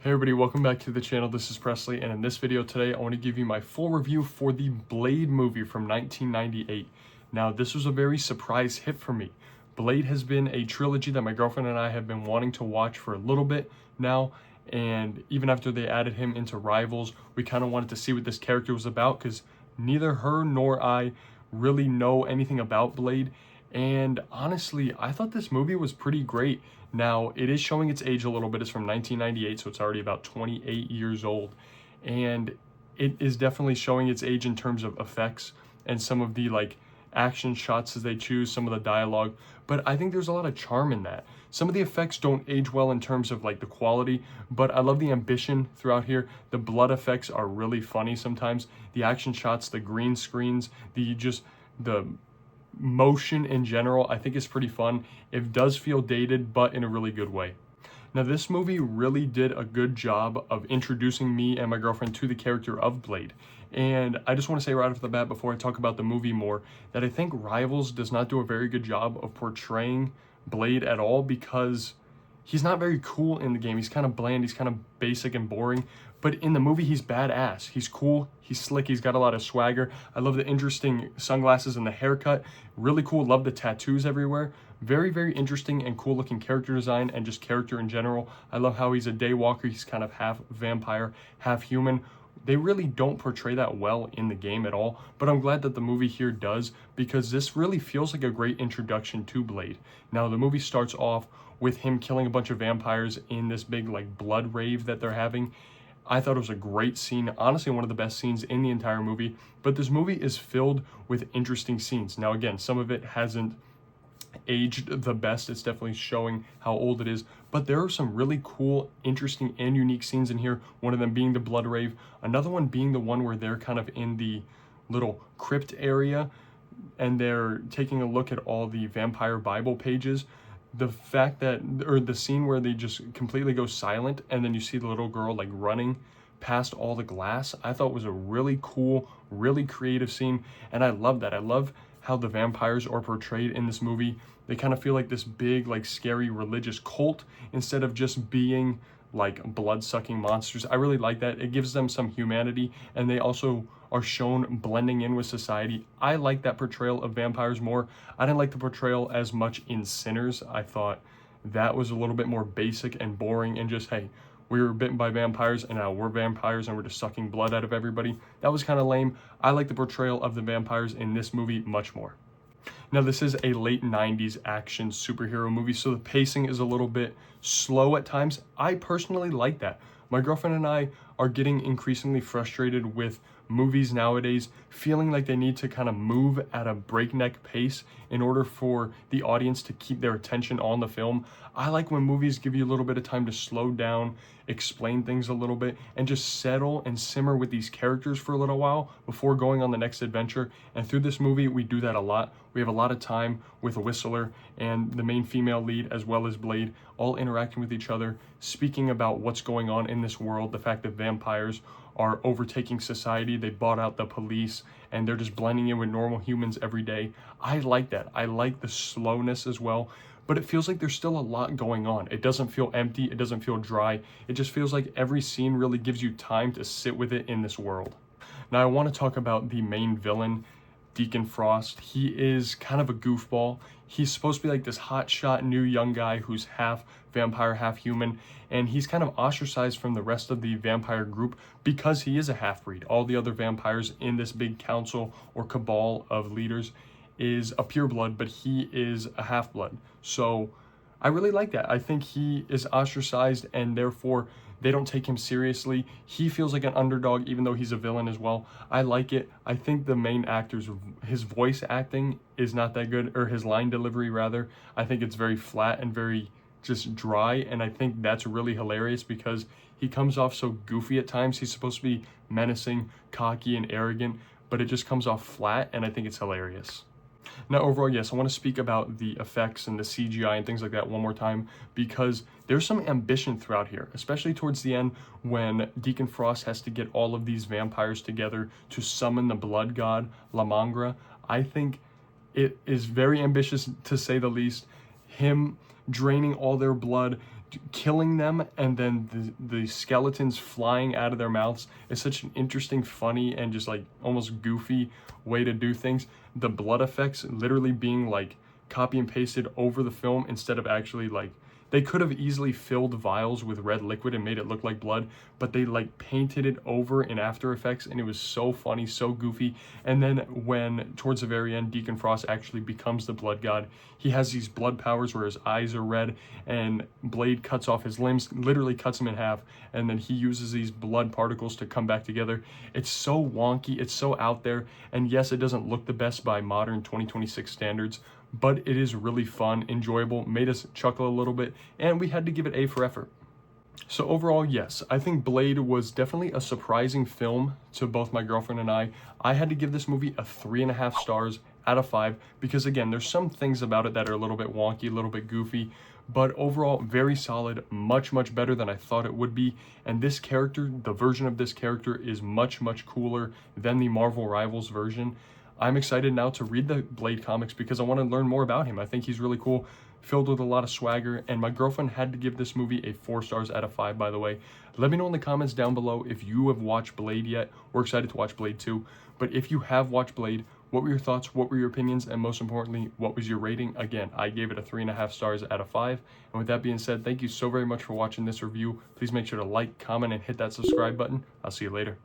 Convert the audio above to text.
Hey everybody, welcome back to the channel. This is Presley, and in this video today, I want to give you my full review for the Blade movie from 1998. Now, this was a very surprise hit for me. Blade has been a trilogy that my girlfriend and I have been wanting to watch for a little bit now, and even after they added him into Rivals, we kind of wanted to see what this character was about because neither her nor I really know anything about Blade. And honestly, I thought this movie was pretty great. Now, it is showing its age a little bit. It's from 1998, so it's already about 28 years old. And it is definitely showing its age in terms of effects and some of the action shots as they choose, some of the dialogue. But I think there's a lot of charm in that. Some of the effects don't age well in terms of the quality, but I love the ambition throughout here. The blood effects are really funny sometimes. The action shots, the green screens, the motion in general, I think is pretty fun. It does feel dated, but in a really good way. Now, this movie really did a good job of introducing me and my girlfriend to the character of Blade. And I just want to say right off the bat, before I talk about the movie more, that I think Rivals does not do a very good job of portraying Blade at all because he's not very cool in the game. He's kind of bland, he's kind of basic and boring. But in the movie, he's badass. He's cool, he's slick, he's got a lot of swagger. I love the interesting sunglasses and the haircut. Really cool, love the tattoos everywhere. Very, very interesting and cool looking character design and just character in general. I love how he's a daywalker. He's kind of half vampire, half human. They really don't portray that well in the game at all, but I'm glad that the movie here does because this really feels like a great introduction to Blade. Now, the movie starts off with him killing a bunch of vampires in this big blood rave that they're having. I thought it was a great scene, honestly one of the best scenes in the entire movie, but this movie is filled with interesting scenes. Now again, some of it hasn't aged the best. It's definitely showing how old it is, but there are some really cool, interesting, and unique scenes in here. One of them being the blood rave, another one being the one where they're kind of in the little crypt area and they're taking a look at all the vampire Bible pages. The fact that, or the scene where they just completely go silent and then you see the little girl running past all the glass, I thought was a really cool, really creative scene, and I love that. I love how the vampires are portrayed in this movie. They kind of feel like this big, scary religious cult instead of just being blood-sucking monsters. I really like that. It gives them some humanity, and they also are shown blending in with society. I like that portrayal of vampires more. I didn't like the portrayal as much in Sinners. I thought that was a little bit more basic and boring and just, hey, we were bitten by vampires and now we're vampires and we're just sucking blood out of everybody. That was kind of lame. I like the portrayal of the vampires in this movie much more. Now, this is a late 90s action superhero movie, so the pacing is a little bit slow at times. I personally like that. My girlfriend and I are getting increasingly frustrated with movies nowadays, feeling like they need to kind of move at a breakneck pace in order for the audience to keep their attention on the film. I like when movies give you a little bit of time to slow down, explain things a little bit, and just settle and simmer with these characters for a little while before going on the next adventure. And through this movie, we do that a lot. We have a lot of time with Whistler and the main female lead as well as Blade, all interacting with each other, speaking about what's going on in this world, the fact that vampires are overtaking society. They bought out the police and they're just blending in with normal humans every day. I like that. I like the slowness as well, but it feels like there's still a lot going on. It doesn't feel empty. It doesn't feel dry. It just feels like every scene really gives you time to sit with it in this world. Now, I want to talk about the main villain, Deacon Frost. He is kind of a goofball. He's supposed to be this hotshot new young guy who's half vampire, half human, and he's kind of ostracized from the rest of the vampire group because he is a half-breed. All the other vampires in this big council or cabal of leaders is a pureblood, but he is a half-blood. So I really like that. I think he is ostracized and therefore they don't take him seriously. He feels like an underdog even though he's a villain as well. I like it. I think the main actor's, his voice acting is not that good, or his line delivery rather. I think it's very flat and very just dry, and I think that's really hilarious because he comes off so goofy at times. He's supposed to be menacing, cocky, and arrogant, but it just comes off flat, and I think it's hilarious. Now, overall, yes, I want to speak about the effects and the CGI and things like that one more time because there's some ambition throughout here, especially towards the end when Deacon Frost has to get all of these vampires together to summon the blood god, La Mangra. I think it is very ambitious, to say the least. Him draining all their blood, killing them and then the skeletons flying out of their mouths is such an interesting, funny, and just like almost goofy way to do things. The blood effects literally being like copy and pasted over the film instead of actually like, they could have easily filled vials with red liquid and made it look like blood, but they like painted it over in After Effects, and it was so funny, so goofy. And then when towards the very end, Deacon Frost actually becomes the blood god, he has these blood powers where his eyes are red, and Blade cuts off his limbs, literally cuts him in half, and then he uses these blood particles to come back together. It's so wonky, it's so out there, and yes, it doesn't look the best by modern 2026 standards, but it is really fun, enjoyable, made us chuckle a little bit, and we had to give it A for effort. So overall, yes, I think Blade was definitely a surprising film to both my girlfriend and I. I had to give this movie a 3.5 stars out of 5 because, again, there's some things about it that are a little bit wonky, a little bit goofy, but overall, very solid, much, much better than I thought it would be. And this character, the version of this character, is much, much cooler than the Marvel Rivals version. I'm excited now to read the Blade comics because I want to learn more about him. I think he's really cool, filled with a lot of swagger, and my girlfriend had to give this movie a 4 stars out of 5, by the way. Let me know in the comments down below if you have watched Blade yet. We're excited to watch Blade 2, but if you have watched Blade, what were your thoughts, what were your opinions, and most importantly, what was your rating? Again, I gave it a 3.5 stars out of 5, and with that being said, thank you so very much for watching this review. Please make sure to like, comment, and hit that subscribe button. I'll see you later.